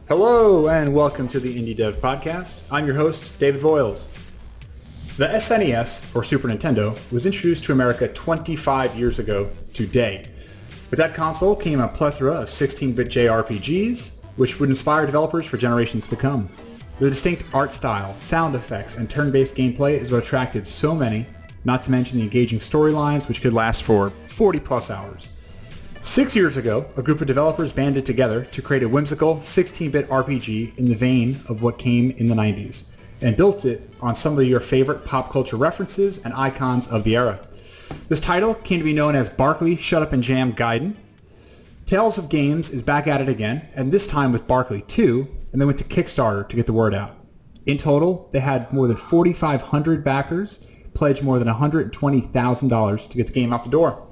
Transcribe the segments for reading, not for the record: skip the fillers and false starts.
Hello and welcome to the Indie Dev Podcast. I'm your host, David Voiles. The SNES, or Super Nintendo, was introduced to America 25 years ago today. With that console came a plethora of 16-bit JRPGs, which would inspire developers for generations to come. The distinct art style, sound effects, and turn-based gameplay is what attracted so many, not to mention the engaging storylines which could last for 40 plus hours. 6 years ago, a group of developers banded together to create a whimsical 16-bit RPG in the vein of what came in the 90s, and built it on some of your favorite pop culture references and icons of the era. This title came to be known as Barkley Shut and Jam Gaiden.Tales of Games is back at it again, and this time with Barkley 2, and they went to Kickstarter to get the word out. In total, they had more than 4,500 backers, pledged more than $120,000 to get the game out the door.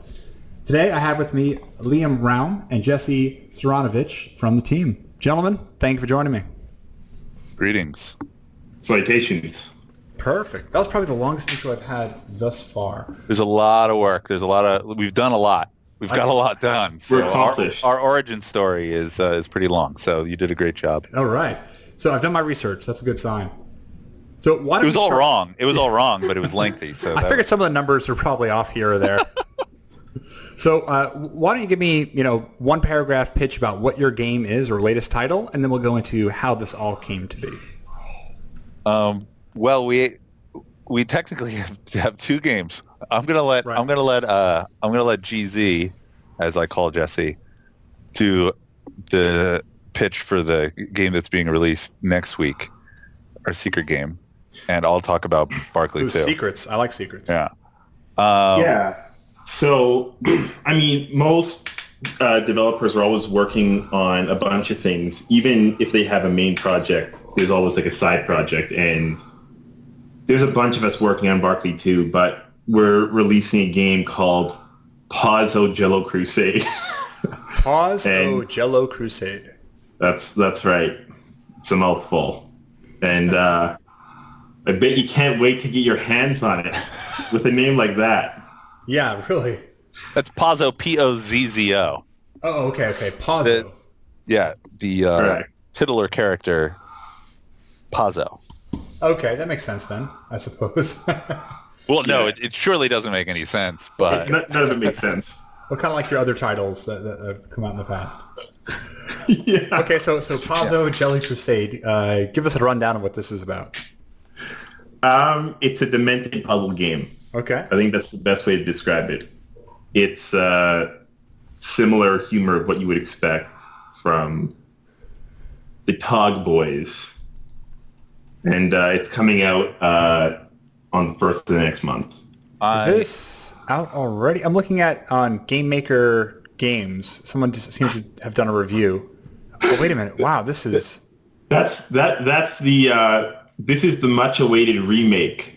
Today, I have with me Liam Raum and Jesse Ceranowicz from the team. Gentlemen, thank you for joining me. Greetings. Citations. Perfect. That was probably the longest intro I've had thus far. There's a lot of work. We've done a lot. We've got a lot done. So We're accomplished. Our origin story is pretty long, so you did a great job. All right. So I've done my research. That's a good sign. So why don't It was all wrong. It was all wrong, but it was lengthy. So I figured some of the numbers are probably off here or there. So why don't you give me, one paragraph pitch about what your game is or latest title, and then we'll go into how this all came to be. Well, we technically have two games. I'm gonna let GZ, as I call Jesse, do the pitch for the game that's being released next week, our secret game, and I'll talk about Barkley too. Secrets. I like secrets. Yeah. Yeah. So, most developers are always working on a bunch of things. Even if they have a main project, there's always like a side project. And there's a bunch of us working on Barkley 2, but we're releasing a game called Pazzo Jello Crusade. Pazzo Jello Crusade. That's right. It's a mouthful. And I bet you can't wait to get your hands on it with a name like that. Yeah, really. That's Pazzo, P-O-Z-Z-O. Oh, okay. Pazzo. The titular character, Pazzo. Okay, that makes sense then, I suppose. Well, no, it surely doesn't make any sense, but... None of it makes sense. Well, kind of like your other titles that have come out in the past. Yeah. Okay, so Pazzo Jelly Crusade, give us a rundown of what this is about. It's a demented puzzle game. Okay. I think that's the best way to describe it. It's similar humor of what you would expect from the Tog Boys. And it's coming out on the 1st of the next month. Is this out already? I'm looking at on Game Maker Games. Someone just seems to have done a review. Oh, wait a minute. Wow, this is... This is the much-awaited remake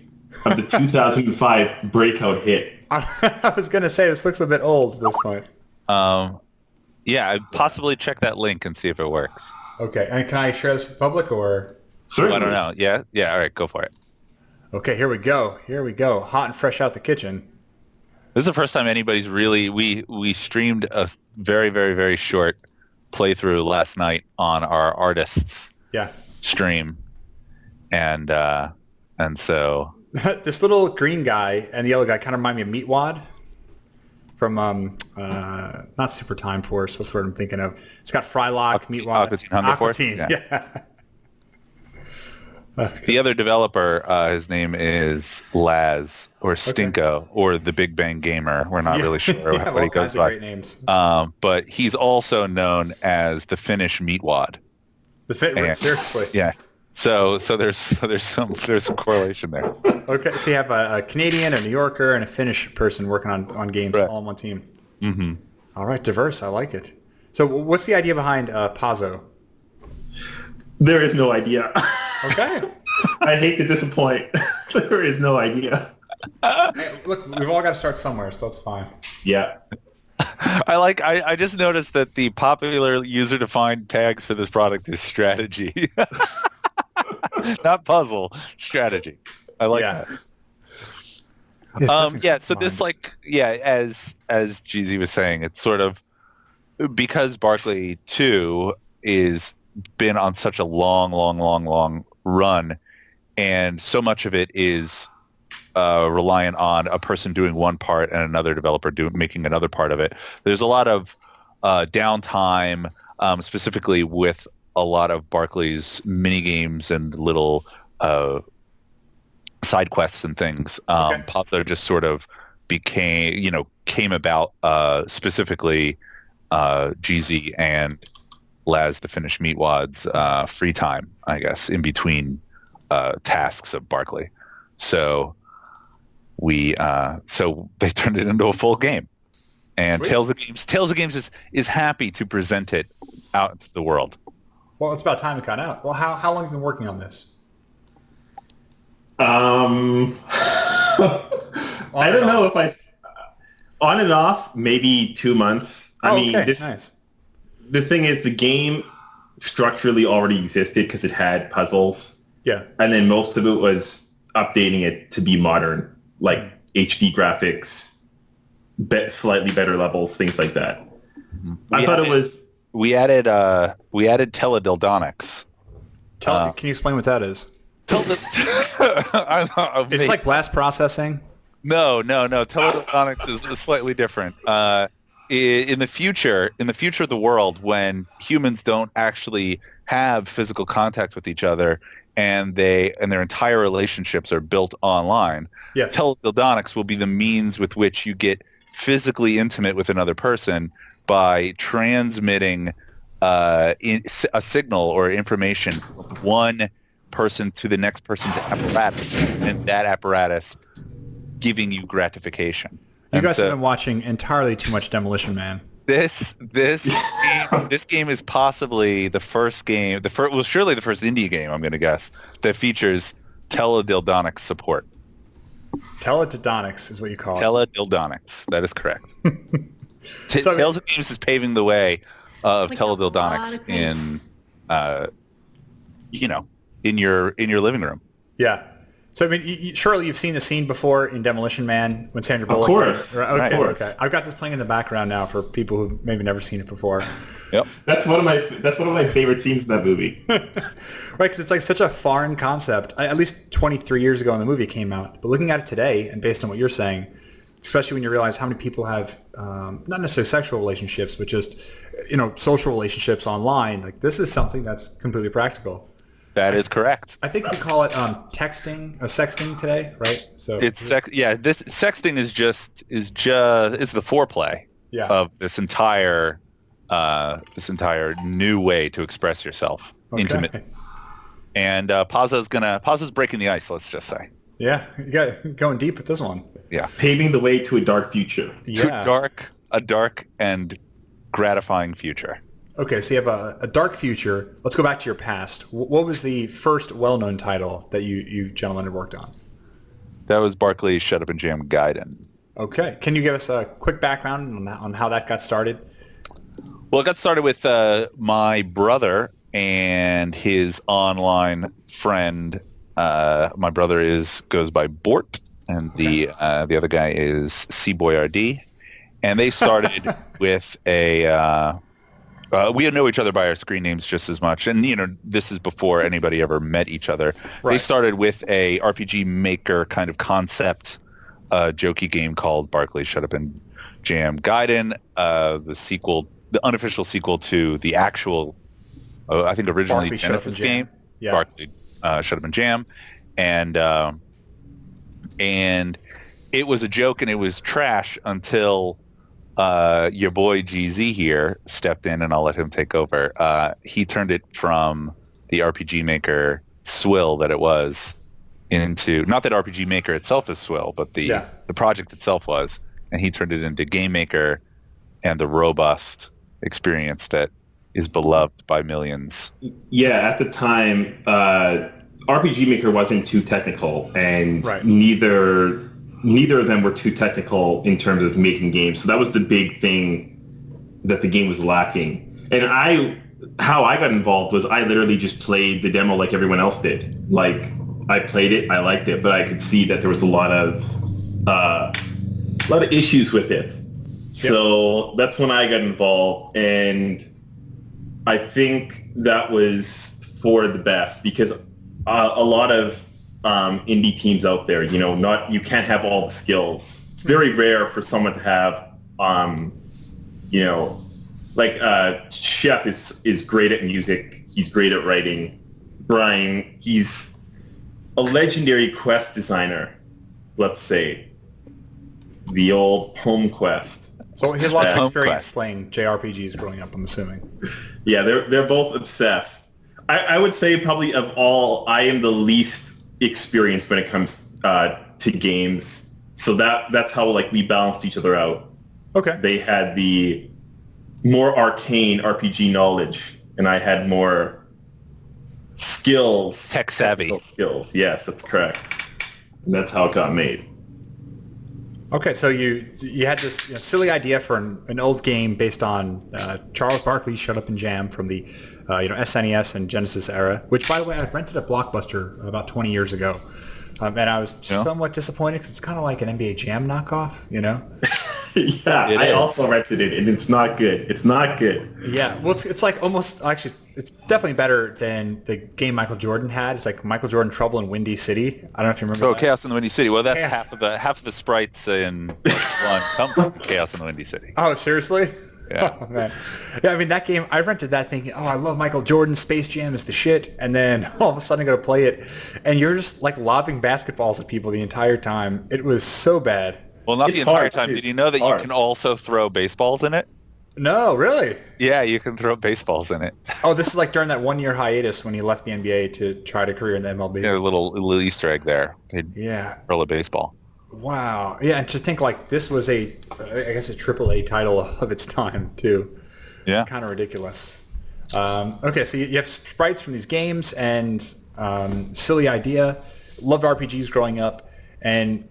of the 2005 breakout hit. I was going to say, this looks a bit old at this point. Yeah, I'd possibly check that link and see if it works. Okay, and can I share this with the public, or...? Certainly. I don't know. Yeah, all right, go for it. Okay, here we go. Hot and fresh out the kitchen. This is the first time anybody's really... We streamed a very, very, very short playthrough last night on our artists stream. And so... This little green guy and the yellow guy kind of remind me of Meatwad from not Super Time Force. What's the word I'm thinking of? It's got Frylock, Meatwad, Aqua Teen Hunger Force. Yeah. The other developer, his name is Laz or Stinko or the Big Bang Gamer. We're not really sure what he goes by. Great names. But he's also known as the Finnish Meatwad. Seriously. Yeah. So there's some correlation there. Okay, so you have a Canadian, a New Yorker, and a Finnish person working on games all on one team. Mm-hmm. All right, diverse. I like it. So what's the idea behind Pazzo? There is no idea. Okay. I hate to disappoint. There is no idea. Hey, look, we've all got to start somewhere, so that's fine. Yeah. I just noticed that the popular user-defined tags for this product is strategy. Not puzzle, strategy. I like that. So this as GZ was saying, it's sort of because Barkley 2 is been on such a long run, and so much of it is reliant on a person doing one part and another developer making another part of it. There's a lot of downtime, specifically with a lot of Barkley's mini games and little side quests and things. Pazzo just sort of came about specifically GZ and Laz the Finnish Meatwad's free time, I guess, in between tasks of Barkley. So they turned it into a full game. And Sweet. Tales of Games is happy to present it out to the world. Well, it's about time it got out. Well, how long have you been working on this? I don't know if on and off, maybe 2 months. Nice. The thing is, the game structurally already existed because it had puzzles. Yeah. And then most of it was updating it to be modern, like HD graphics, slightly better levels, things like that. We added teledildonics. Can you explain what that is? It's like blast processing. No. Teledildonics is slightly different. In the future of the world, when humans don't actually have physical contact with each other, and their entire relationships are built online, yes. Teledildonics will be the means with which you get physically intimate with another person by transmitting a signal or information from one person to the next person's apparatus, and that apparatus giving you gratification. You guys have been watching entirely too much Demolition Man. This game is possibly the first game, surely the first indie game, I'm going to guess, that features teledildonics support. Teledildonics is what you call it. Teledildonics, that is correct. Tales of Games is paving the way of teledildonics in your living room. Yeah. So I mean, surely you've seen the scene before in Demolition Man when Sandra Bullock. Of course. Okay. Okay. I've got this playing in the background now for people who maybe never seen it before. Yep. That's one of my favorite scenes in that movie. Right, because it's like such a foreign concept. At least 23 years ago when the movie came out. But looking at it today, and based on what you're saying, especially when you realize how many people have not necessarily sexual relationships, but just social relationships online, like this is something that's completely practical. That is correct. I think we call it texting or sexting today, right? So it's this sexting is the foreplay of this entire new way to express yourself intimately. And Pazzo's breaking the ice, let's just say. Yeah, you got going deep with this one. Yeah, paving the way to a dark future. Yeah. To a dark and gratifying future. Okay, so you have a dark future. Let's go back to your past. What was the first well-known title that you gentlemen had worked on? That was Barkley Shut and Jam Gaiden. Okay. Can you give us a quick background on how that got started? Well, it got started with my brother and his online friend. My brother goes by Bort, and the other guy is C-Boy-RD. And they started with a... we know each other by our screen names just as much, and this is before anybody ever met each other. Right. They started with a RPG Maker kind of concept, jokey game called Barkley Shut and Jam Gaiden, the unofficial sequel to the actual, I think originally Barkley Genesis game, yeah. Barkley Shut and Jam, and it was a joke and it was trash until. Your boy GZ here stepped in, and I'll let him take over. He turned it from the RPG Maker swill that it was into, not that RPG Maker itself is swill, but the project itself was, and he turned it into Game Maker and the robust experience that is beloved by millions. Yeah, at the time, RPG Maker wasn't too technical, and right. Neither of them were too technical in terms of making games. So that was the big thing that the game was lacking. And how I got involved was I literally just played the demo like everyone else did. Like, I played it, I liked it, but I could see that there was a lot of issues with it. So that's when I got involved, and I think that was for the best because a lot of indie teams out there, you can't have all the skills. It's very rare for someone to have, Chef is great at music. He's great at writing. Brian, he's a legendary quest designer, let's say. The old home quest. So he has lots of experience playing JRPGs growing up, I'm assuming. Yeah, they're both obsessed. I would say probably of all, I am the least experienced when it comes to games. So that's how we balanced each other out. Okay. They had the more arcane RPG knowledge, and I had more skills. Tech savvy. Skills. Yes, that's correct. And that's how it got made. Okay, so you had this silly idea for an old game based on Charles Barkley Shut Up and Jam from the SNES and Genesis era, which, by the way, I rented at Blockbuster about 20 years ago. And I was somewhat disappointed because it's kind of like an NBA Jam knockoff, Yeah, I also rented it, and it's not good. It's not good. Yeah, well, it's like almost, actually, it's definitely better than the game Michael Jordan had. It's like Michael Jordan Trouble in Windy City. I don't know if you remember that. Chaos in the Windy City. Well, that's half of the sprites in one come from Chaos in the Windy City. Oh, seriously? Yeah. Oh, man. Yeah, I mean, that game, I rented that thinking, I love Michael Jordan, Space Jam is the shit, and then all of a sudden I go to play it, and you're just lobbing basketballs at people the entire time. It was so bad. Well, not the entire time. Did you know that you can also throw baseballs in it? No, really? Yeah, you can throw baseballs in it. Oh, this is like during that 1 year hiatus when he left the NBA to try to career in the MLB. Yeah, a little Easter egg there. They'd throw a baseball. Wow. Yeah, and to think this was I guess a AAA title of its time too. Yeah. Kind of ridiculous. Okay, so you have sprites from these games and silly idea. Loved RPGs growing up, and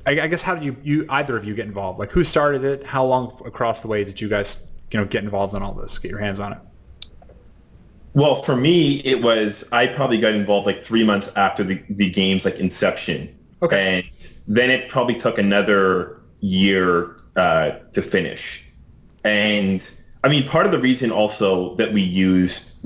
I guess how did you either of you get involved? Who started it? How long across the way did you guys get involved in all this? Get your hands on it. Well, for me, it was I probably got involved 3 months after the game's inception. Okay. And then it probably took another year to finish. And I mean, part of the reason also that we used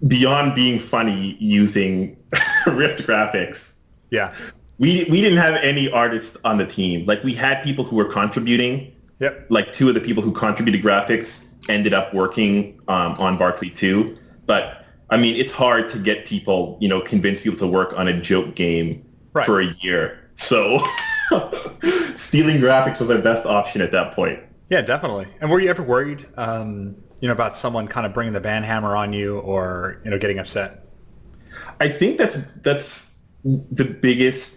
beyond being funny using Rift graphics. Yeah. We didn't have any artists on the team. We had people who were contributing. Yep. 2 of the people who contributed graphics ended up working on Barkley too. But I mean, it's hard to get people, convince people to work on a joke game for a year. So stealing graphics was our best option at that point. Yeah, definitely. And were you ever worried, about someone kind of bringing the ban hammer on you or, getting upset? I think that's the biggest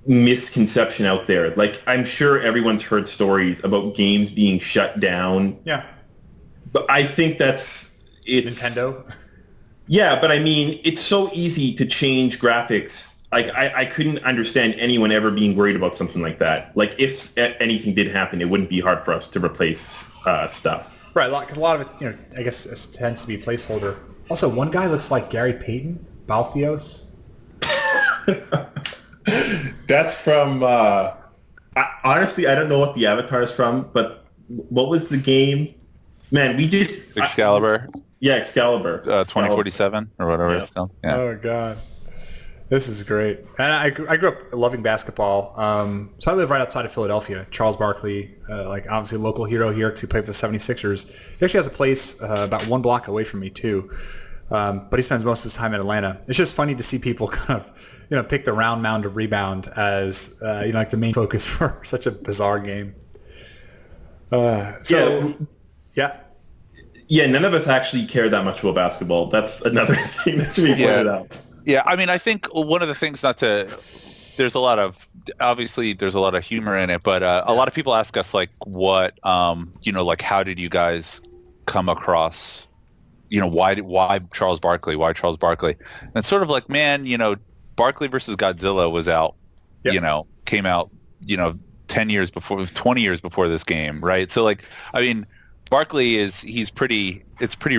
misconception out there. I'm sure everyone's heard stories about games being shut down. Yeah. But I think it's Nintendo. Yeah, but I mean, it's so easy to change graphics. I couldn't understand anyone ever being worried about something like that. If anything did happen, it wouldn't be hard for us to replace stuff. Right, because a lot of it, I guess it tends to be placeholder. Also, one guy looks like Gary Payton, Balthios. That's from, honestly, I don't know what the avatar is from, but what was the game? Man, we just... Excalibur. Excalibur. 2047 or whatever it's called. Yeah. Oh, God. This is great. And I grew up loving basketball. So I live right outside of Philadelphia. Charles Barkley, obviously a local hero here because he played for the 76ers. He actually has a place about 1 block away from me, too. But he spends most of his time in Atlanta. It's just funny to see people kind of, pick the round mound of rebound as, the main focus for such a bizarre game. Yeah, none of us actually care that much about basketball. That's another thing that should be pointed out. Yeah, I mean, I think one of the things there's a lot of humor in it, but a lot of people ask us what, how did you guys come across, why Charles Barkley? Why Charles Barkley? And it's sort of Barkley versus Godzilla was out, came out, 20 years before this game, right? So I mean, Barkley it's pretty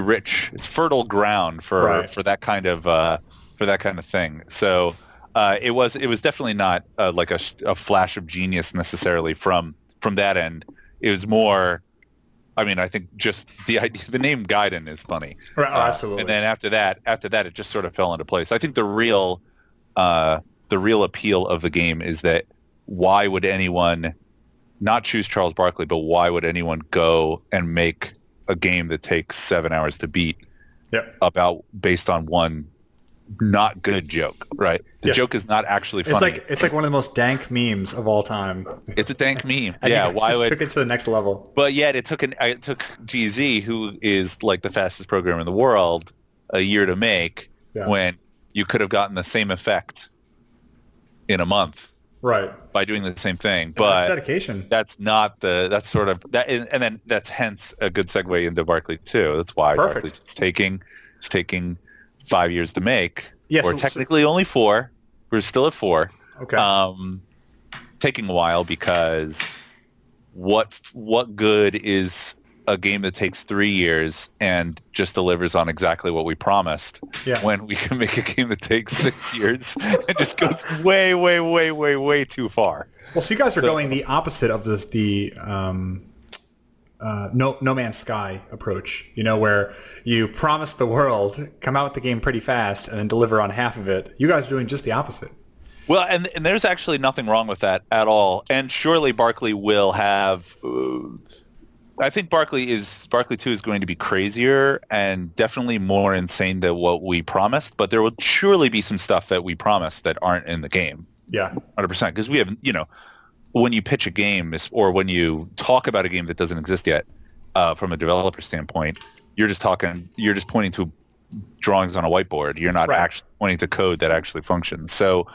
rich. It's fertile ground for that kind of thing. So it was definitely not a flash of genius necessarily from that end. It was more I mean, I think just the idea, the name Gaiden is funny. Right, absolutely. And then after that, it just sort of fell into place. I think the real appeal of the game is that why would anyone not choose Charles Barkley, but why would anyone go and make a game that takes 7 hours to beat based on one not good joke, right? The joke is not actually funny. It's like one of the most dank memes of all time. It's a dank meme. Yeah, took it to the next level. But yet it took GZ, who is like the fastest programmer in the world, a year to make when you could have gotten the same effect in a month. Right. By doing the same thing. But that's dedication. That's hence a good segue into Barkley 2. That's why Barkley is taking 5 years to make. Yes, or technically only 4. We're still at 4. Okay. Taking a while because what good is a game that takes 3 years and just delivers on exactly what we promised when we can make a game that takes 6 years and just goes way, way, way, way, way too far. Well, so you guys are going the opposite of the No Man's Sky approach, where you promise the world, come out with the game pretty fast, and then deliver on half of it. You guys are doing just the opposite. Well, and there's actually nothing wrong with that at all. And surely Barkley will have... I think Barkley 2 is going to be crazier and definitely more insane than what we promised, but there will surely be some stuff that we promised that aren't in the game. Yeah. 100%. Because we have, when you pitch a game or when you talk about a game that doesn't exist yet, from a developer standpoint, you're just pointing to drawings on a whiteboard. You're not actually pointing to code that actually functions. So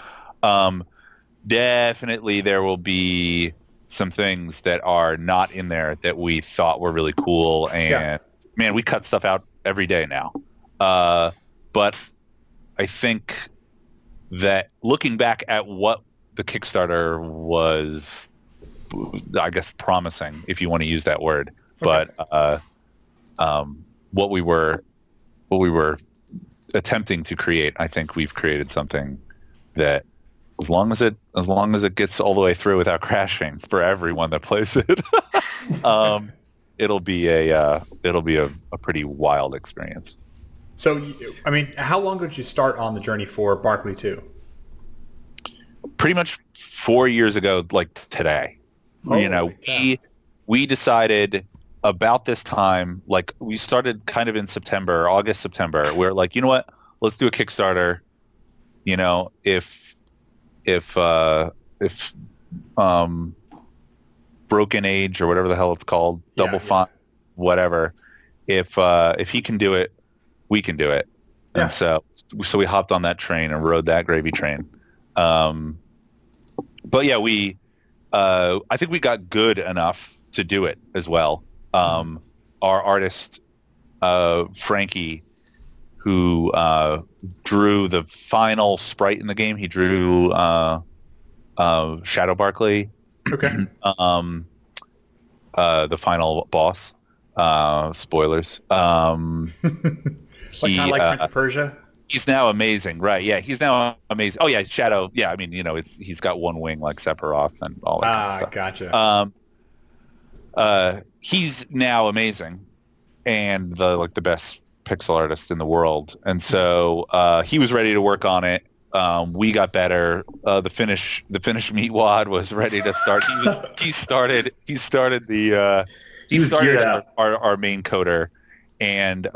definitely there will be some things that are not in there that we thought were really cool, and man, we cut stuff out every day now. But I think that looking back at what the Kickstarter was, I guess, promising, if you want to use that word, but what we were attempting to create, I think we've created something that, as long as it gets all the way through without crashing for everyone that plays it, it'll be a pretty wild experience. So, I mean, how long did you start on the journey for Barkley 2? Pretty much 4 years ago, like today. We decided about this time, like we started kind of in August, September. We're like, you know what? Let's do a Kickstarter. If Broken Age or whatever the hell it's called, Double Font, whatever, if he can do it, we can do it. Yeah. And so we hopped on that train and rode that gravy train. But yeah, I think we got good enough to do it as well. Our artist, Frankie, who drew the final sprite in the game. He drew Shadow Barkley. Okay. The final boss. Spoilers. Kind of like Prince of Persia? He's now amazing, right? Yeah, he's now amazing. Oh yeah, Shadow. Yeah, I mean, he's got one wing like Sephiroth and all that kind of stuff. Gotcha. He's now amazing, and the best pixel artist in the world, and so he was ready to work on it. We got better. The Finnish Meatwad was ready to start. He started as our main coder, and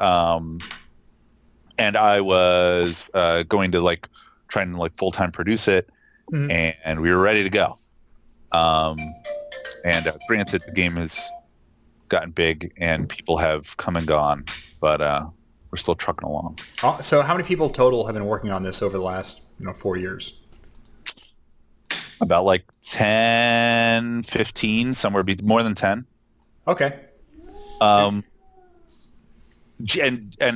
I was going to trying to full-time produce it, and we were ready to go. And granted, the game has gotten big and people have come and gone, but we're still trucking along. So how many people total have been working on this over the last 4 years? About 10, 15, somewhere more than 10. Okay. And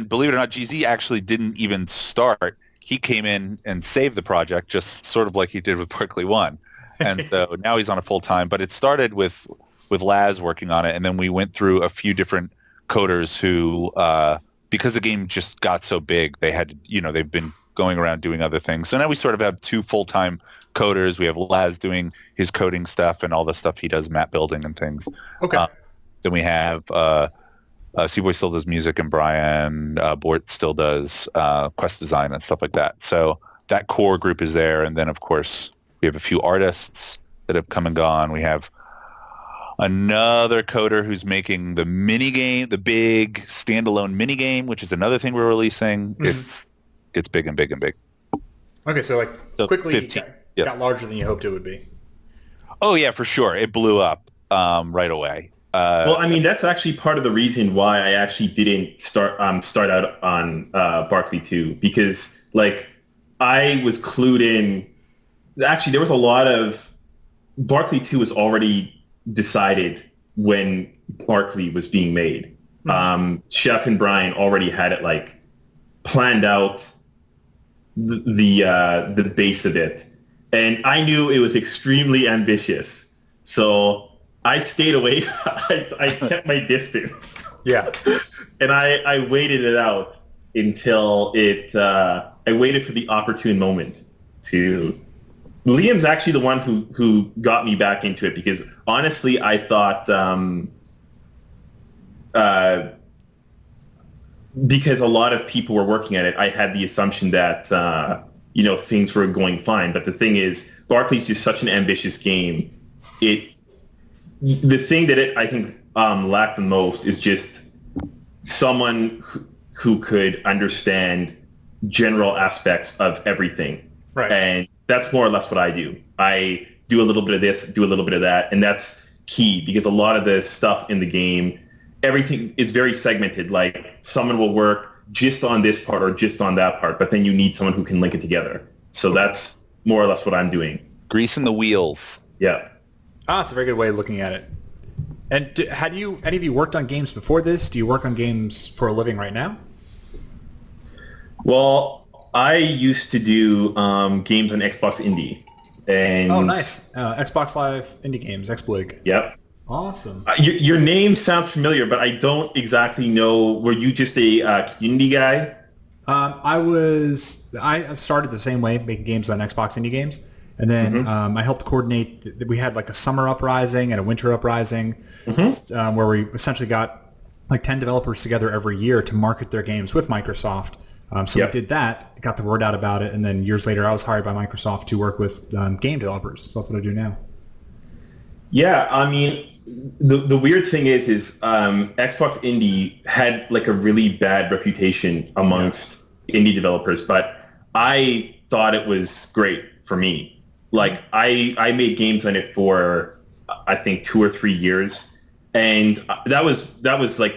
believe it or not, GZ actually didn't even start. He came in and saved the project, just sort of like he did with Barkley 1. And so now he's on a full-time, but it started with Laz working on it, and then we went through a few different coders who, because the game just got so big, they had to, they've been going around doing other things. So now we sort of have 2 full-time coders. We have Laz doing his coding stuff and all the stuff he does, map building and things. Okay. Then we have C-Boy still does music, and Brian Bort still does quest design and stuff like that. So that core group is there. And then, of course, we have a few artists that have come and gone. We have another coder who's making the mini game, the big standalone mini game, which is another thing we're releasing. It's big and big and big. Okay, so quickly 15, got larger than you hoped it would be. Oh yeah, for sure. It blew up right away. Well, I mean, that's actually part of the reason why I actually didn't start out on Barkley 2, because I was clued in. Actually, there was a lot of Barkley 2 was already decided when Barkley was being made. Chef and Brian already had it planned out the base of it, and I knew it was extremely ambitious, so I stayed away. I kept my distance. Yeah, and I waited it out until I waited for the opportune moment to. Liam's actually the one who got me back into it, because honestly, I thought because a lot of people were working at it, I had the assumption that things were going fine. But the thing is, Barkley's just such an ambitious game. The thing that I think lacked the most is just someone who could understand general aspects of everything. Right. And that's more or less what I do. I do a little bit of this, do a little bit of that, and that's key, because a lot of the stuff in the game, everything is very segmented. Someone will work just on this part or just on that part, but then you need someone who can link it together. So that's more or less what I'm doing. Greasing the wheels. Yeah. That's a very good way of looking at it. And had any of you worked on games before this? Do you work on games for a living right now? Well, I used to do games on Xbox Indie. And oh, nice. Xbox Live Indie Games, XBlig. Yep. Awesome. Your name sounds familiar, but I don't exactly know. Were you just a community guy? I started the same way, making games on Xbox Indie Games. And then I helped coordinate. We had a summer uprising and a winter uprising, where we essentially got 10 developers together every year to market their games with Microsoft. We did that, got the word out about it, and then years later I was hired by Microsoft to work with game developers. So that's what I do now. Yeah, I mean, the weird thing is Xbox Indie had a really bad reputation amongst indie developers, but I thought it was great for me. I made games on it for I think 2 or 3 years, and that was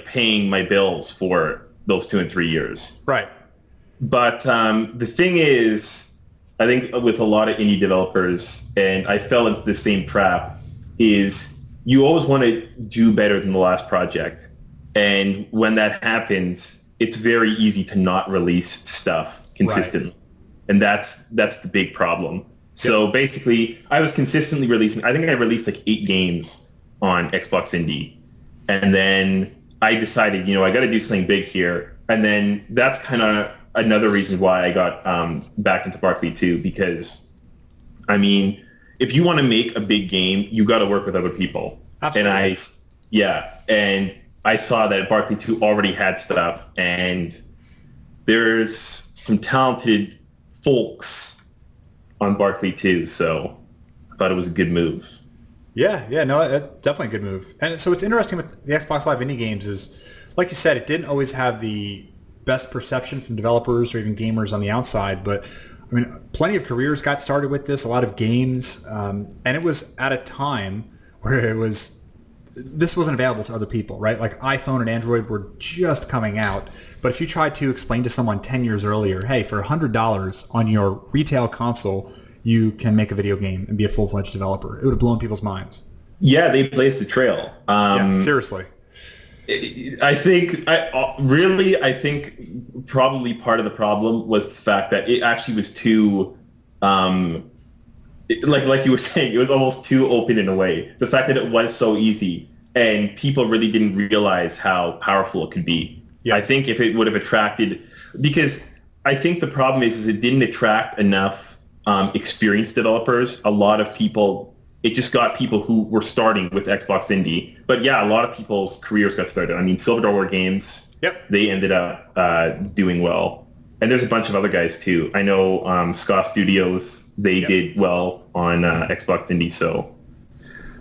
paying my bills for those 2 and 3 years. Right. But the thing is, I think with a lot of indie developers, and I fell into the same trap, is you always want to do better than the last project. And when that happens, it's very easy to not release stuff consistently. Right. And that's the big problem. So basically, I was consistently releasing, I think I released 8 games on Xbox Indie. And then I decided, I got to do something big here. And then that's kind of another reason why I got back into Barkley 2, because, I mean, if you want to make a big game, you got to work with other people. Absolutely. And I saw that Barkley 2 already had stuff, and there's some talented folks on Barkley 2, so I thought it was a good move. Yeah, no, that's definitely a good move. And so what's interesting with the Xbox Live Indie Games is, like you said, it didn't always have the best perception from developers or even gamers on the outside, but I mean, plenty of careers got started with this, a lot of games, and it was at a time where this wasn't available to other people, right? iPhone and Android were just coming out, but if you tried to explain to someone 10 years earlier, hey, for $100 on your retail console, you can make a video game and be a full-fledged developer, it would have blown people's minds. Yeah, they blazed the trail. Seriously. I think probably part of the problem was the fact that it actually was too, like you were saying, it was almost too open in a way. The fact that it was so easy and people really didn't realize how powerful it could be. Yeah. I think if it would have attracted, because I think the problem is it didn't attract enough experienced developers. A lot of people it just got people who were starting with Xbox Indie. But yeah, a lot of people's careers got started. I mean, Silver Dollar Games, they ended up doing well. And there's a bunch of other guys too. I know Ska Studios, they did well on Xbox Indie. So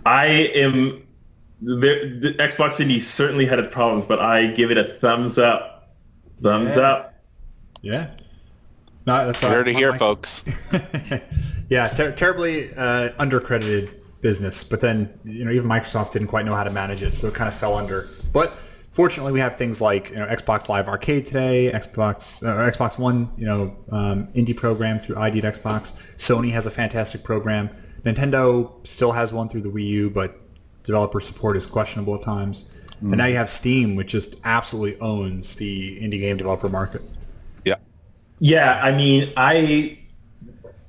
the Xbox Indie certainly had its problems, but I give it a thumbs up. Thumbs up. Yeah. No, that's heard it here, folks. Yeah, terribly undercredited business. But then, even Microsoft didn't quite know how to manage it, so it kind of fell under. But fortunately, we have things like Xbox Live Arcade today, Xbox One, indie program through ID at Xbox. Sony has a fantastic program. Nintendo still has one through the Wii U, but developer support is questionable at times. And now you have Steam, which just absolutely owns the indie game developer market. Yeah, I mean, I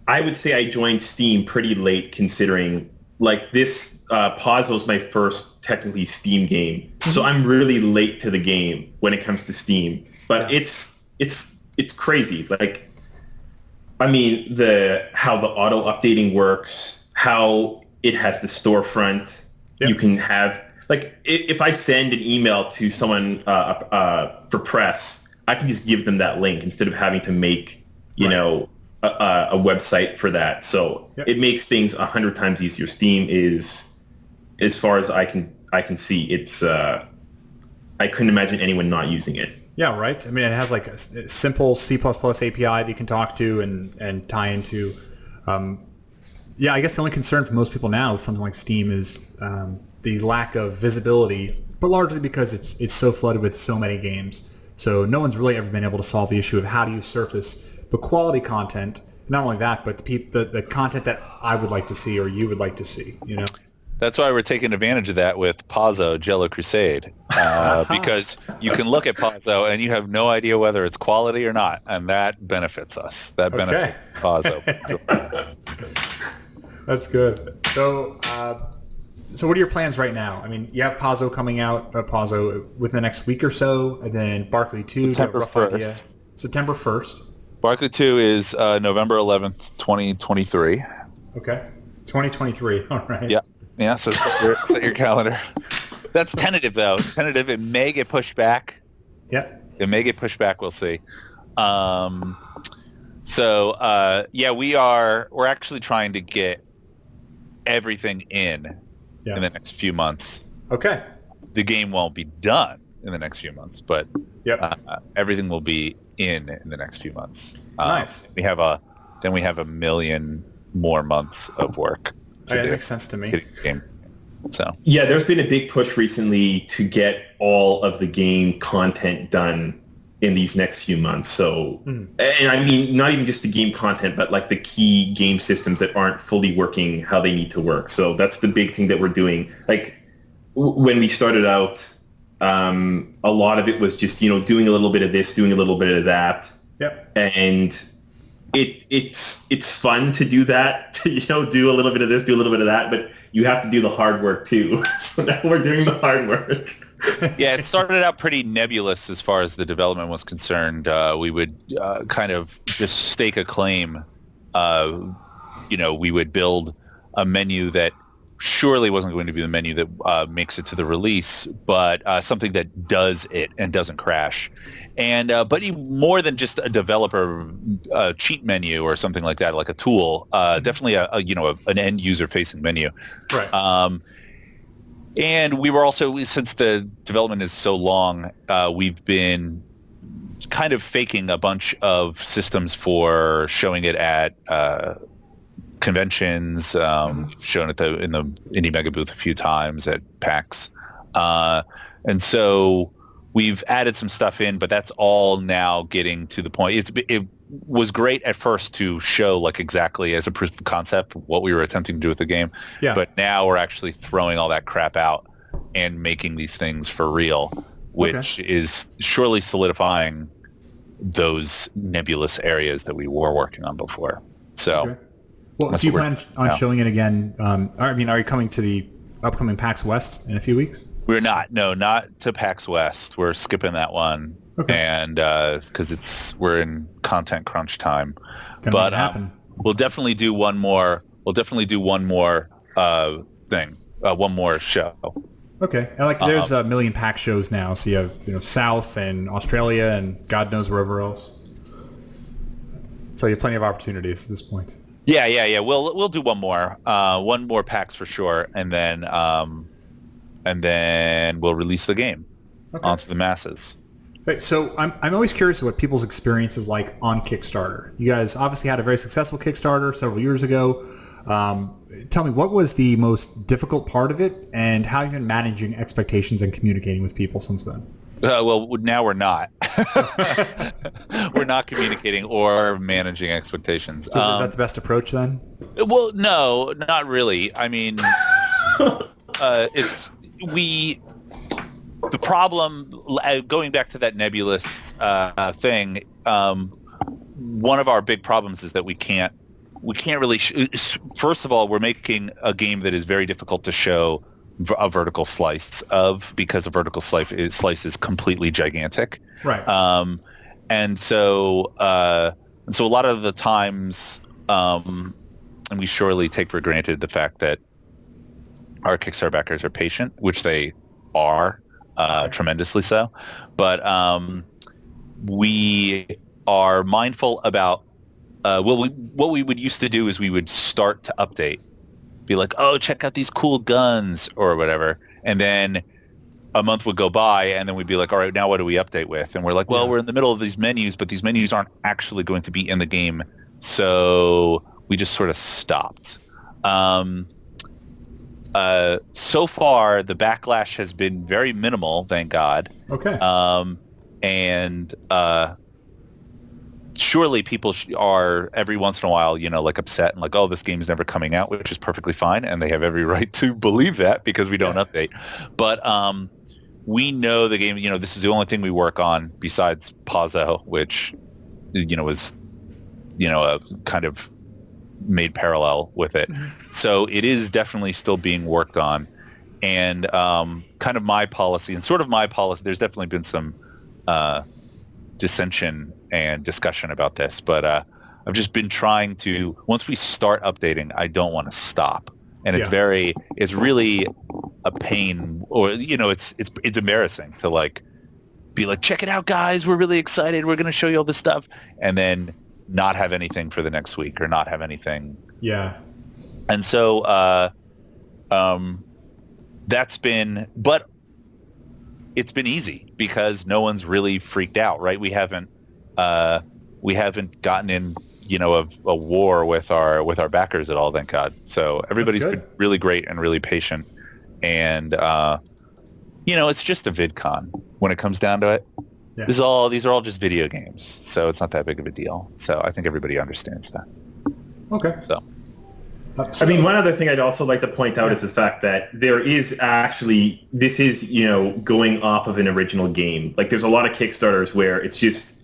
would say I joined Steam pretty late, considering like this Pazzo is my first technically Steam game, so I'm really late to the game when it comes to Steam. But it's crazy. Like, I mean, how the auto updating works, how it has the storefront. You can have like if I send an email to someone for press, I can just give them that link instead of having to make, a website for that. So it makes things 100 times easier. Steam is, as far as I can see, it's. I couldn't imagine anyone not using it. Yeah, right. I mean, it has like a simple C++ API that you can talk to and tie into. I guess the only concern for most people now with something like Steam is the lack of visibility, but largely because it's so flooded with so many games. So no one's really ever been able to solve the issue of how do you surface the quality content, not only that, but the content that I would like to see or you would like to see, That's why we're taking advantage of that with Pazzo Jello Crusade, because you can look at Pazzo and you have no idea whether it's quality or not, and that benefits us. That benefits Pazzo. That's good. So what are your plans right now? I mean, you have Pazzo coming out, Pazzo within the next week or so, and then Barkley 2, September 1st. September 1st. Barkley 2 is November 11th, 2023. Okay. 2023, all right. Yeah, so set your calendar. That's tentative, though. Tentative, it may get pushed back. Yeah. It may get pushed back, we'll see. We're actually trying to get everything in the next few months. Okay. The game won't be done in the next few months, but everything will be in the next few months. Nice. We have a million more months of work. That makes sense to me. So yeah, there's been a big push recently to get all of the game content done in these next few months. So, and I mean, not even just the game content, but like the key game systems that aren't fully working how they need to work. So that's the big thing that we're doing. Like when we started out, a lot of it was just, doing a little bit of this, doing a little bit of that. Yep. And it's fun to do that, to, do a little bit of this, do a little bit of that, but you have to do the hard work too. So now we're doing the hard work. Yeah, it started out pretty nebulous as far as the development was concerned. We would kind of just stake a claim. We would build a menu that surely wasn't going to be the menu that makes it to the release, but something that does it and doesn't crash. And but more than just a developer cheat menu or something like that, like a tool, definitely an end user facing menu. Right. And we were also, since the development is so long, we've been kind of faking a bunch of systems for showing it at conventions. We've shown it in the Indie Mega booth a few times at PAX. And so we've added some stuff in, but that's all now getting to the point. It was great at first to show like exactly as a proof of concept what we were attempting to do with the game. Yeah. But now we're actually throwing all that crap out and making these things for real, which is surely solidifying those nebulous areas that we were working on before. So, well, do you plan on showing it again? Are you coming to the upcoming PAX West in a few weeks? We're not. No, not to PAX West. We're skipping that one. Okay. And because we're in content crunch time. We'll definitely do one more. We'll definitely do one more thing, one more show. Okay, and there's a million pack shows now, so you have South and Australia and God knows wherever else. So you have plenty of opportunities at this point. Yeah. We'll do one more PAX for sure, and then we'll release the game onto the masses. Right, so I'm always curious what people's experience is like on Kickstarter. You guys obviously had a very successful Kickstarter several years ago. Tell me, what was the most difficult part of it, and how have you been managing expectations and communicating with people since then? Well, now we're not. We're not communicating or managing expectations. So is that the best approach then? Well, no, not really. I mean, the problem, going back to that nebulous thing, one of our big problems is that we can't really first of all, we're making a game that is very difficult to show a vertical slice of, because a vertical slice is completely gigantic. Right. And so a lot of the times, and we surely take for granted the fact that our Kickstarter backers are patient, which they are, tremendously so. But we are mindful about what we would used to do is we would start to update, be like, oh, check out these cool guns or whatever, and then a month would go by, and then we'd be like, all right, now what do we update with? And we're like, well, we're in the middle of these menus, but these menus aren't actually going to be in the game, so we just sort of stopped. So far, the backlash has been very minimal, thank God. Okay. And surely people are every once in a while, upset and like, oh, this game's never coming out, which is perfectly fine, and they have every right to believe that because we don't update. But we know the game. This is the only thing we work on besides Pazzo, which was a kind of made parallel with it. Mm-hmm. So it is definitely still being worked on, and kind of my policy and sort of my policy. There's definitely been some dissension and discussion about this, but I've just been trying to, once we start updating, I don't want to stop. And it's really a pain, or it's embarrassing to be like, check it out, guys, we're really excited, we're going to show you all this stuff, and then not have anything for the next week, or not have anything. Yeah. And so that's been, but it's been easy because no one's really freaked out, right? We haven't gotten in, a war with our backers at all, thank God. So everybody's been really great and really patient, and it's just a VidCon when it comes down to it. Yeah. These are all just video games, so it's not that big of a deal. So I think everybody understands that. Okay. So. I mean, one other thing I'd also like to point out is the fact that there is actually, this is, going off of an original game. Like, there's a lot of Kickstarters where it's just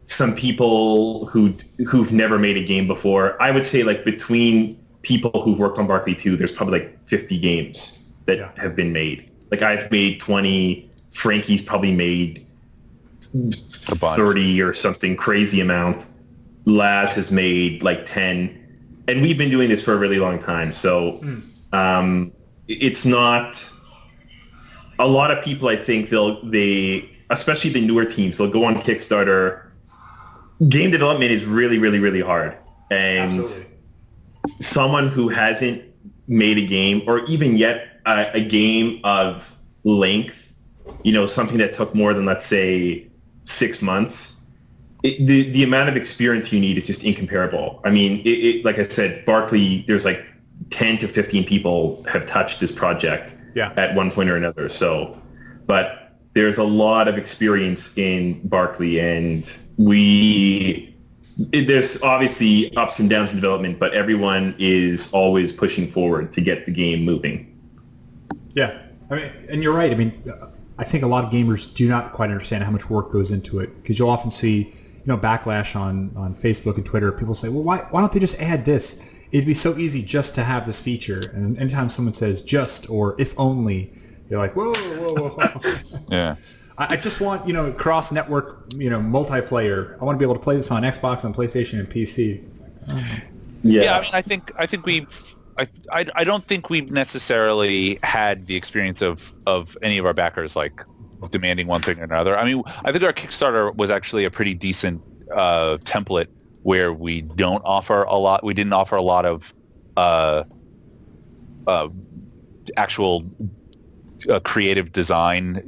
some people who've never made a game before. I would say, between people who've worked on Barkley 2, there's probably 50 games that have been made. Like, I've made 20. Frankie's probably made 30 or something crazy amount. Laz has made 10. And we've been doing this for a really long time, so it's not a lot of people. I think they especially the newer teams, they'll go on Kickstarter. Game development is really, really, really hard, and absolutely. Someone who hasn't made a game, or even yet a game of length, something that took more than, let's say, 6 months. The amount of experience you need is just incomparable. I mean, like I said, Barkley, there's 10 to 15 people have touched this project at one point or another. So, but there's a lot of experience in Barkley, and there's obviously ups and downs in development, but everyone is always pushing forward to get the game moving. Yeah, I mean, and you're right. I mean, I think a lot of gamers do not quite understand how much work goes into it, because you'll often see backlash on Facebook and Twitter. People say, well, why don't they just add this? It'd be so easy just to have this feature. And anytime someone says just or if only, you're like, whoa. Yeah. I just want, cross-network, multiplayer. I want to be able to play this on Xbox, on PlayStation, and PC. It's like, Yeah, I mean, I think we've I don't think we've necessarily had the experience of any of our backers like demanding one thing or another. I mean, I think our Kickstarter was actually a pretty decent template where we didn't offer a lot of actual creative design,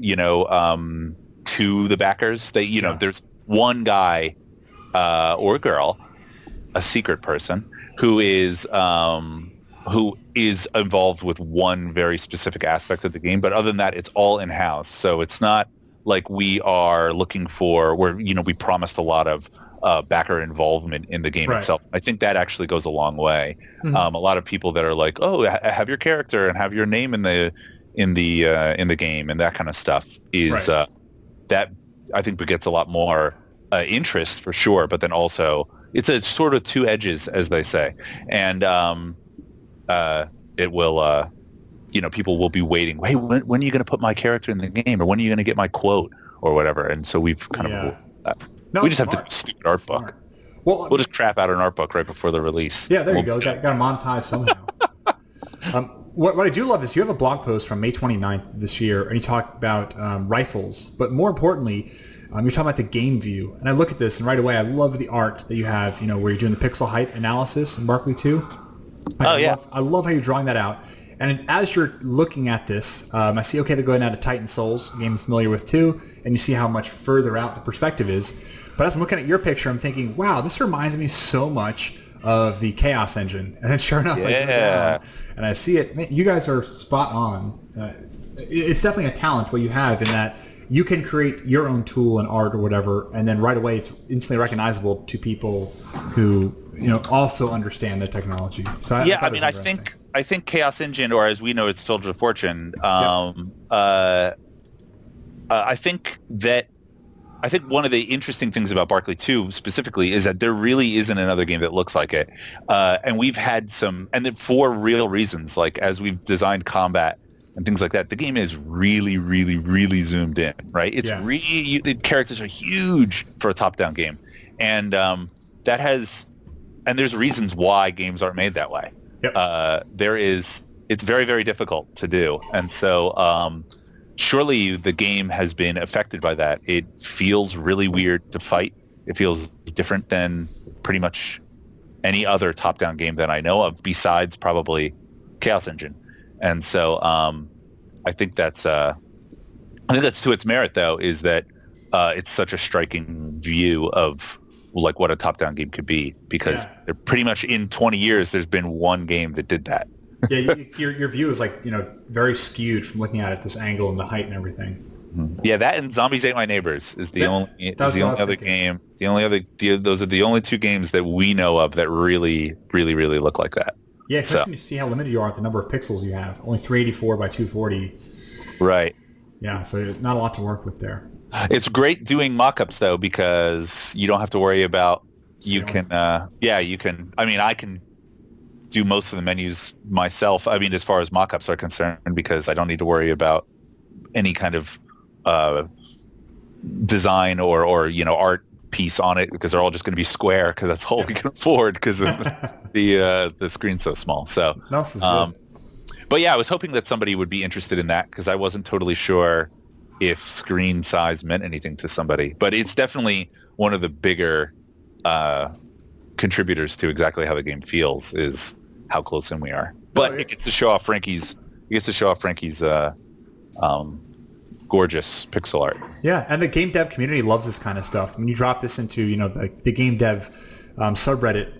to the backers. There's one guy or girl, a secret person who is involved with one very specific aspect of the game, but other than that, it's all in-house. So it's not like we are looking for where we promised a lot of backer involvement in the game itself. I think that actually goes a long way. Mm-hmm. A lot of people that are like, oh, have your character and have your name in the game and that kind of stuff is that I think begets a lot more interest for sure. But then also it's a sort of two edges, as they say, and it will people will be waiting. Hey, when are you going to put my character in the game, or when are you going to get my quote or whatever? And so we've kind of we just have to do a stupid art book. Well, we'll just crap out an art book right before the release. Yeah, there you go. Got to monetize somehow. What I do love is you have a blog post from May 29th this year, and you talk about rifles, but more importantly, you're talking about the game view. And I look at this, and right away, I love the art that you have, where you're doing the pixel height analysis in Barkley 2. I love how you're drawing that out. And as you're looking at this, I see, they're going out of Titan Souls, a game I'm familiar with too, and you see how much further out the perspective is. But as I'm looking at your picture, I'm thinking, wow, this reminds me so much of the Chaos engine. And then sure enough, I go down, and I see it. Man, you guys are spot on. It's definitely a talent what you have in that you can create your own tool and art or whatever, and then right away it's instantly recognizable to people who also understand the technology. So I think Chaos Engine, or as we know, it's Soldier of Fortune. I think one of the interesting things about Barkley 2 specifically is that there really isn't another game that looks like it. And we've had and then for real reasons, like as we've designed combat and things like that, the game is really, really, really zoomed in, right? It's the characters are huge for a top-down game. And and there's reasons why games aren't made that way. Yep. It's very, very difficult to do. And so surely the game has been affected by that. It feels really weird to fight. It feels different than pretty much any other top-down game that I know of, besides probably Chaos Engine. And so I think that's to its merit, though, is that it's such a striking view of like what a top-down game could be, because they're pretty much in 20 years there's been one game that did that. Your view is like very skewed from looking at it this angle and the height and everything. Mm-hmm. Yeah, that and Zombies Ate My Neighbors is the only other game. Those are the only two games that we know of that really, really, really look like that. Yeah, especially when you see how limited you are at the number of pixels you have. Only 384 by 240. Right. Yeah, so not a lot to work with there. It's great doing mock-ups, though, because you don't have to worry about... You can... I can do most of the menus myself, as far as mock-ups are concerned, because I don't need to worry about any kind of design or art piece on it, because they're all just going to be square, because that's all we can afford because of the screen's so small. So, but yeah, I was hoping that somebody would be interested in that, because I wasn't totally sure if screen size meant anything to somebody. But it's definitely one of the bigger contributors to exactly how the game feels, is how close in we are. But it gets to show off Frankie's gorgeous pixel art. Yeah, and the game dev community loves this kind of stuff. When you drop this into the game dev subreddit,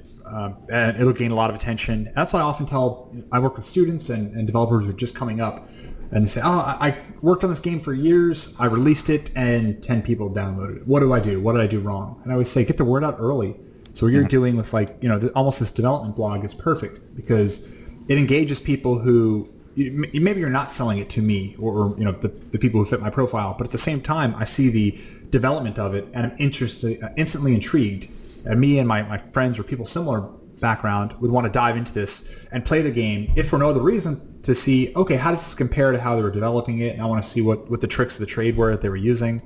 and it'll gain a lot of attention. That's why I often I work with students and developers who are just coming up, and they say, I worked on this game for years, I released it, and 10 people downloaded it. What do I do? What did I do wrong? And I always say, get the word out early. So what you're doing with almost this development blog is perfect, because it engages people who maybe you're not selling it to me or the people who fit my profile, but at the same time I see the development of it and I'm instantly intrigued, and me and my friends or people similar background would want to dive into this and play the game, if for no other reason to see, okay, how does this compare to how they were developing it, and I want to see what the tricks of the trade were that they were using.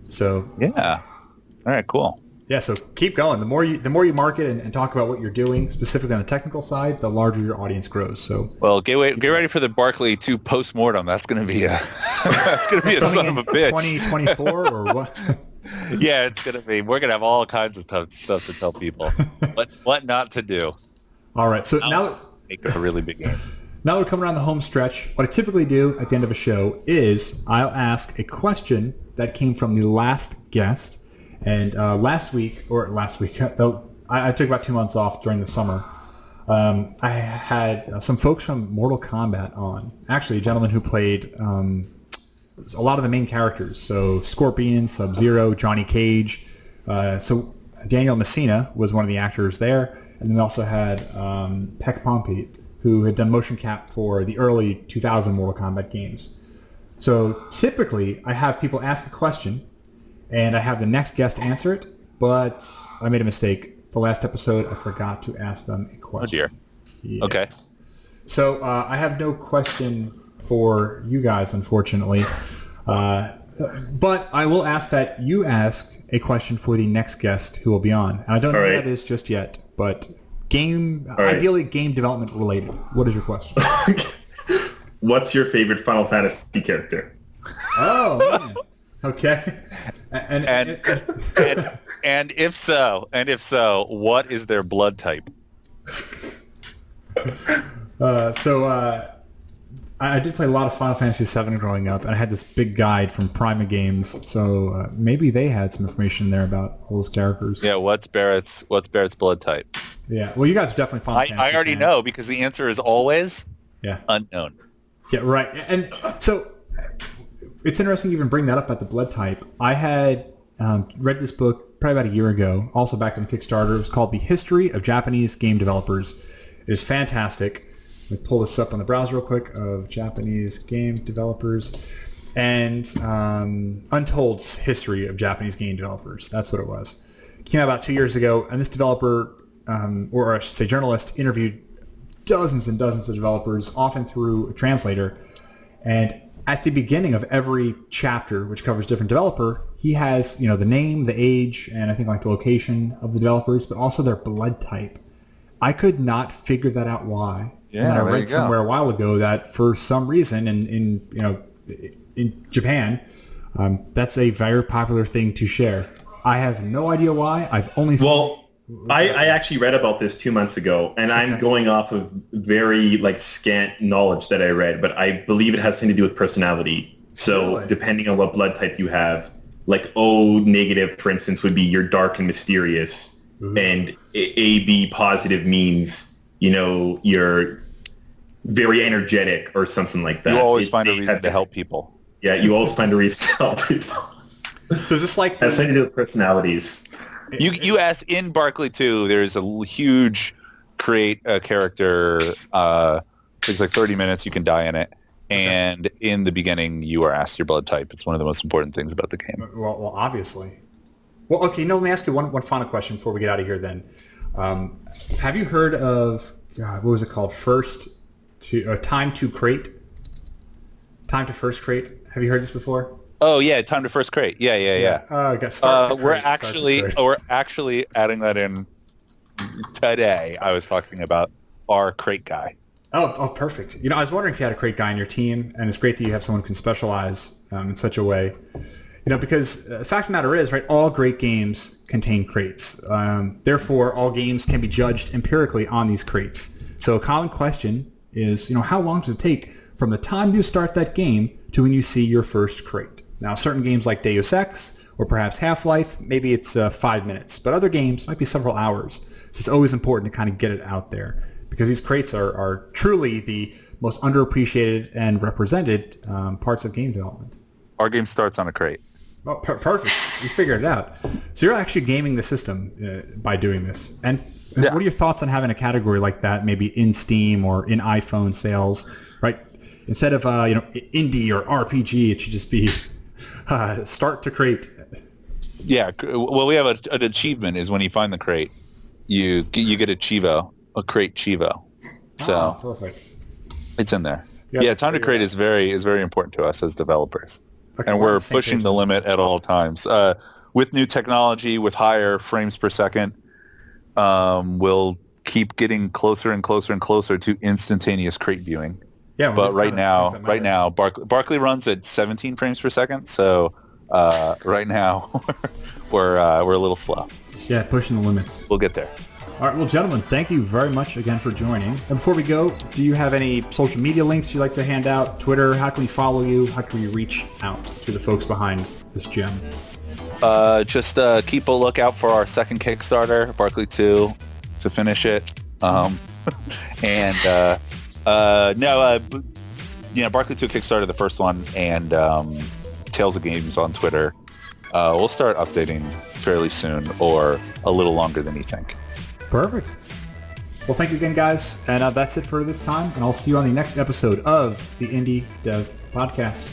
So yeah, all right, cool. Yeah, so keep going. The more you market and talk about what you're doing, specifically on the technical side, the larger your audience grows. So, well, get ready for the Barkley 2 postmortem. That's going to be a son of a bitch. 2024 or what? Yeah, it's going to be. We're going to have all kinds of tough stuff to tell people what not to do. All right, so now make it a really big game. Now we're coming around the home stretch. What I typically do at the end of a show is I'll ask a question that came from the last guest. And last week, though I took about 2 months off during the summer, I had some folks from Mortal Kombat on. Actually, a gentleman who played a lot of the main characters. So Scorpion, Sub-Zero, Johnny Cage. So Daniel Messina was one of the actors there. And then we also had Peck Pompey, who had done motion cap for the early 2000 Mortal Kombat games. So typically, I have people ask a question, and I have the next guest answer it, but I made a mistake. The last episode, I forgot to ask them a question. Oh, dear. Yeah. Okay. So I have no question for you guys, unfortunately. But I will ask that you ask a question for the next guest who will be on. And I don't know who that is just yet, but ideally game development related. What is your question? What's your favorite Final Fantasy character? Oh, man. Okay. And if so, what is their blood type? I did play a lot of Final Fantasy VII growing up, and I had this big guide from Prima Games, so maybe they had some information there about all those characters. Yeah, what's Barrett's blood type? Yeah, well, you guys are definitely Final Fantasy I already know, because the answer is always unknown. Yeah, right. And so it's interesting you even bring that up about the blood type. I had read this book probably about a year ago, also backed on Kickstarter. It was called The History of Japanese Game Developers. It is fantastic. Let me pull this up on the browser real quick, of Japanese game developers and Untold's History of Japanese Game Developers. That's what it was. It came out about 2 years ago, and this developer, or I should say journalist, interviewed dozens and dozens of developers, often through a translator. And at the beginning of every chapter, which covers different developer, he has, the name, the age, and I think like the location of the developers, but also their blood type. I could not figure that out why. Yeah, and I read somewhere a while ago that for some reason in Japan, that's a very popular thing to share. I have no idea why. I've only I actually read about this 2 months ago, and I'm going off of very scant knowledge that I read, but I believe it has something to do with personality. So really? Depending on what blood type you have, O negative, for instance, would be you're dark and mysterious, and AB positive means you're very energetic or something like that. You always find a reason to help people. Yeah, you always find a reason to help people. So is this that's something to do with personalities? You ask in Barkley 2, there's a huge create a character. It's 30 minutes. You can die in it. And in the beginning, you are asked your blood type. It's one of the most important things about the game. Well, obviously. Well, okay. Let me ask you one final question before we get out of here. Then, have you heard of what was it called? Time to Crate. Time to First Crate. Have you heard this before? Oh yeah, Time to First Crate. Yeah. We're actually adding that in today. I was talking about our crate guy. Oh, perfect. I was wondering if you had a crate guy on your team, and it's great that you have someone who can specialize in such a way. Because the fact of the matter is, right, all great games contain crates. Therefore, all games can be judged empirically on these crates. So a common question is, how long does it take from the time you start that game to when you see your first crate? Now, certain games like Deus Ex or perhaps Half-Life, maybe it's 5 minutes. But other games might be several hours. So it's always important to kind of get it out there, because these crates are truly the most underappreciated and represented parts of game development. Our game starts on a crate. Oh, perfect. You figured it out. So you're actually gaming the system by doing this. And what are your thoughts on having a category like that, maybe in Steam or in iPhone sales, right? Instead of indie or RPG, it should just be start to crate. Yeah. Well, we have an achievement is when you find the crate, you get a crate Chivo. So perfect. It's in there. Yeah, Time to Crate is very important to us as developers. Okay, and we're pushing the limit at all times. with new technology, with higher frames per second, we'll keep getting closer and closer and closer to instantaneous crate viewing. Yeah, but right now, Barkley runs at 17 frames per second. So right now we're a little slow. Yeah, pushing the limits. We'll get there. All right, well, gentlemen, thank you very much again for joining. And before we go, do you have any social media links you'd like to hand out? Twitter, how can we follow you? How can we reach out to the folks behind this gem? Just keep a lookout for our second Kickstarter, Barkley 2, to finish it. And Barkley 2 Kickstarter, the first one, and Tales of Games on Twitter. We'll start updating fairly soon, or a little longer than you think. Perfect. Well, thank you again, guys. And that's it for this time. And I'll see you on the next episode of the Indie Dev Podcast.